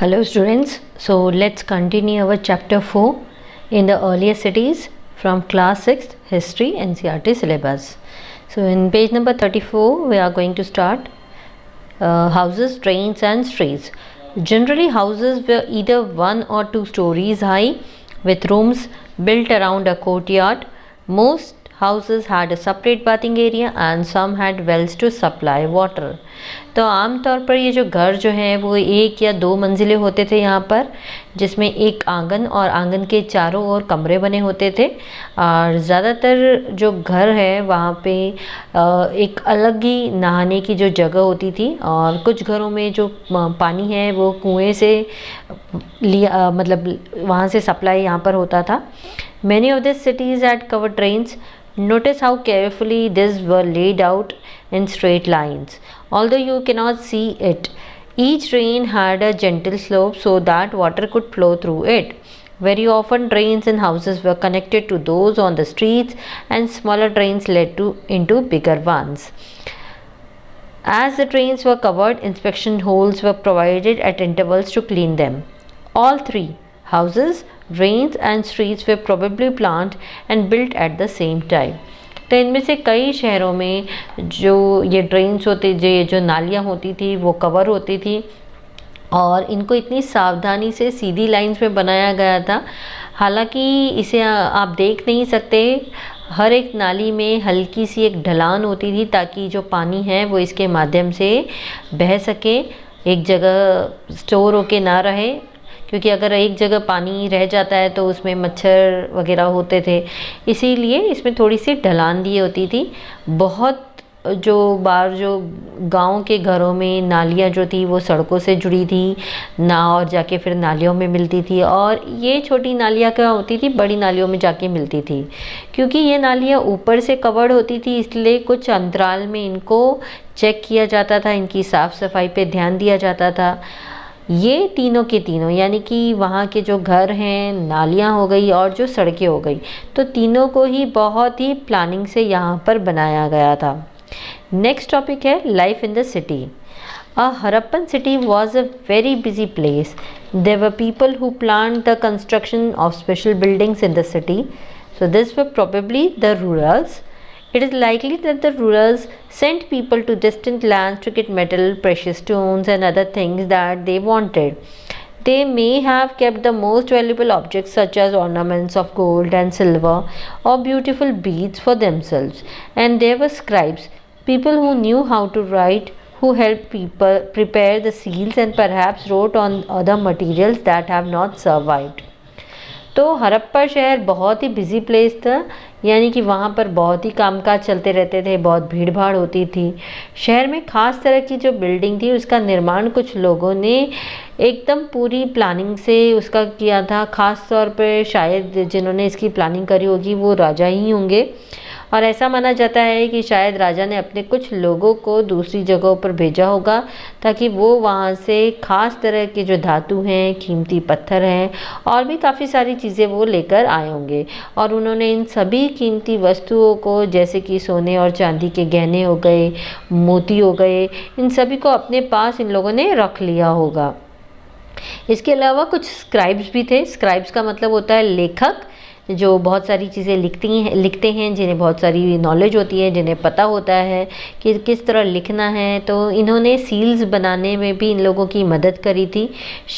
Hello students, so let's continue our chapter 4 in the earlier cities from class 6 history NCERT syllabus. So in page number 34 we are going to start houses, drains and streets. Generally houses were either 1 or 2 stories high with rooms built around a courtyard. Most houses had a separate bathing area and some had wells to supply water. तो आमतौर पर ये जो घर जो हैं वो 1 या 2 मंजिले होते थे यहाँ पर, जिसमें एक आंगन और आंगन के चारों ओर कमरे बने होते थे। और ज़्यादातर जो घर है वहाँ पे एक अलग ही नहाने की जो जगह होती थी, और कुछ घरों में जो पानी है वो कुएं से लिया, मतलब वहाँ से सप्लाई यहाँ पर होता था। Many of these cities had covered drains. Notice how carefully these were laid out in straight lines. Although you cannot see it, each drain had a gentle slope so that water could flow through it. Very often drains in houses were connected to those on the streets, and smaller drains led into bigger ones. As the drains were covered, inspection holes were provided at intervals to clean them. All three, houses, drains and streets, were probably planned and built at the same time. तो इनमें से कई शहरों में जो ये drains होते, जो नालियाँ होती थी वो कवर होती थी, और इनको इतनी सावधानी से सीधी लाइंस में बनाया गया था। हालांकि इसे आप देख नहीं सकते, हर एक नाली में हल्की सी एक ढलान होती थी ताकि जो पानी है वो इसके माध्यम से बह सके, एक जगह स्टोर होके ना रहे, क्योंकि अगर एक जगह पानी रह जाता है तो उसमें मच्छर वगैरह होते थे, इसीलिए इसमें थोड़ी सी ढलान दी होती थी। बहुत जो गांव के घरों में नालियाँ जो थी वो सड़कों से जुड़ी थी ना, और जाके फिर नालियों में मिलती थी, और ये छोटी नालियाँ क्या होती थी बड़ी नालियों में जाके मिलती थी। क्योंकि ये नालियाँ ऊपर से कवर्ड होती थी, इसलिए कुछ अंतराल में इनको चेक किया जाता था, इनकी साफ़ सफाई पे ध्यान दिया जाता था। ये तीनों के तीनों, यानी कि वहाँ के जो घर हैं, नालियाँ हो गई और जो सड़कें हो गई, तो तीनों को ही बहुत ही प्लानिंग से यहाँ पर बनाया गया था। नेक्स्ट टॉपिक है life in the city. A Harappan city was a very busy place. There were people who planned the construction of special buildings in the city. So this were probably the rurals. It is likely that the rurals sent people to distant lands to get metal, precious stones and other things that they wanted. They may have kept the most valuable objects such as ornaments of gold and silver or beautiful beads for themselves. And there were scribes, people who knew how to write, who helped people prepare the seals and perhaps wrote on other materials that have not survived. तो हड़प्पा शहर बहुत ही busy place था, यानी कि वहाँ पर बहुत ही कामकाज चलते रहते थे, बहुत भीड़ भाड़ होती थी। शहर में ख़ास तरह की जो बिल्डिंग थी उसका निर्माण कुछ लोगों ने एकदम पूरी प्लानिंग से उसका किया था। ख़ास तौर पर शायद जिन्होंने इसकी प्लानिंग करी होगी वो राजा ही होंगे, और ऐसा माना जाता है कि शायद राजा ने अपने कुछ लोगों को दूसरी जगहों पर भेजा होगा ताकि वो वहाँ से ख़ास तरह के जो धातु हैं, कीमती पत्थर हैं और भी काफ़ी सारी चीज़ें वो लेकर आए होंगे, और उन्होंने इन सभी कीमती वस्तुओं को, जैसे कि सोने और चांदी के गहने हो गए, मोती हो गए, इन सभी को अपने पास इन लोगों ने रख लिया होगा। इसके अलावा कुछ स्क्राइब्स भी थे। स्क्राइब्स का मतलब होता है लेखक, जो बहुत सारी चीज़ें लिखते हैं, जिन्हें बहुत सारी नॉलेज होती है, जिन्हें पता होता है कि किस तरह लिखना है। तो इन्होंने सील्स बनाने में भी इन लोगों की मदद करी थी।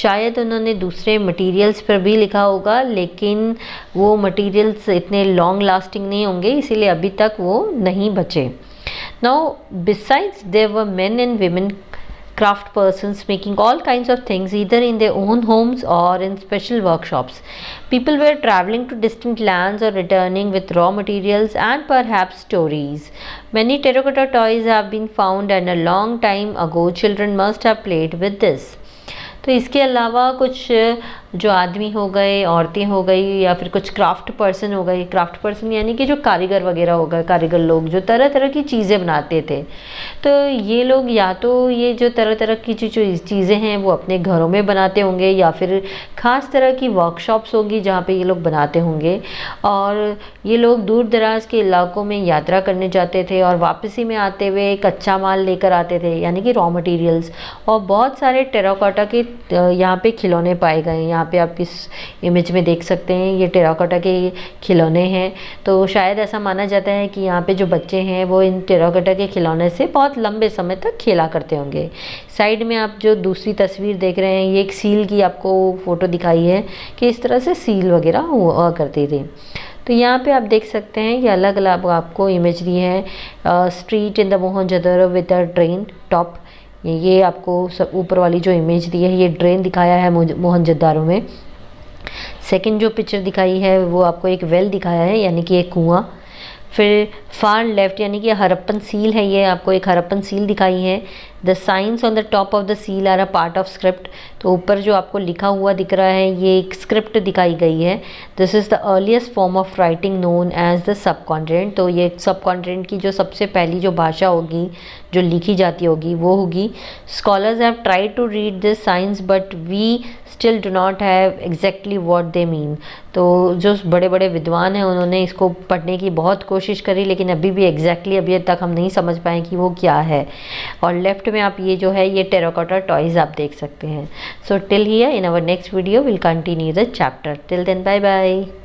शायद उन्होंने दूसरे मटेरियल्स पर भी लिखा होगा, लेकिन वो मटेरियल्स इतने लॉन्ग लास्टिंग नहीं होंगे, इसीलिए अभी तक वो नहीं बचे। Now besides there were men and women craft persons making all kinds of things either in their own homes or in special workshops. People were traveling to distant lands or returning with raw materials and perhaps stories. Many terracotta toys have been found, and a long time ago children must have played with this. तो इसके अलावा कुछ जो आदमी हो गए, औरतें हो गई, या फिर कुछ क्राफ्ट पर्सन हो गए। क्राफ्ट पर्सन यानी कि जो कारीगर वगैरह हो गए, कारीगर लोग जो तरह तरह की चीज़ें बनाते थे। तो ये लोग या तो ये जो तरह तरह की जो चीज़ें हैं वो अपने घरों में बनाते होंगे, या फिर ख़ास तरह की वर्कशॉप्स होंगी जहाँ पे ये लोग बनाते होंगे। और ये लोग दूर दराज के इलाकों में यात्रा करने जाते थे और वापसी में आते हुए कच्चा माल लेकर आते थे, यानी कि रॉ मटेरियल्स। और बहुत सारे टेराकोटा के यहाँ पे खिलौने पाए गए। यहाँ पे आप इस इमेज में देख सकते हैं, ये टेराकोटा के खिलौने हैं। तो शायद ऐसा माना जाता है कि यहाँ पे जो बच्चे हैं वो इन टेराकोटा के खिलौने से बहुत लंबे समय तक खेला करते होंगे। साइड में आप जो दूसरी तस्वीर देख रहे हैं, ये एक सील की आपको फ़ोटो दिखाई है कि इस तरह से सील वगैरह हुआ करती थी। तो यहाँ पे आप देख सकते हैं कि अलग अलग आपको इमेजरी है। Street in the Mohenjodaro with a drain top, ये आपको सब ऊपर वाली जो इमेज दी है ये ड्रेन दिखाया है मोहनजोदड़ो में। सेकंड जो पिक्चर दिखाई है वो आपको एक वेल दिखाया है, यानी कि एक कुआं। फिर फार लेफ्ट यानी कि हरप्पन सील है, ये आपको एक हरप्पन सील दिखाई है। The signs on the top of the seal are a part of script, तो ऊपर जो आपको लिखा हुआ दिख रहा है ये एक स्क्रिप्ट दिखाई गई है। This is the earliest form of writing known as the subcontinent, तो ये सब कॉन्टिनेंट की जो सबसे पहली जो भाषा होगी जो लिखी जाती होगी वो होगी। Scholars have tried to read this signs but we still do not have exactly what they mean, तो जो बड़े बड़े विद्वान हैं उन्होंने इसको पढ़ने की बहुत कोशिश करी, लेकिन अभी भी एग्जैक्टली अभी तक हम नहीं समझ पाए कि वो क्या है। और लेफ्ट में आप ये जो है ये टेराकोटा टॉयज़ आप देख सकते हैं। So till here, in our next video will continue the chapter. Till then bye bye.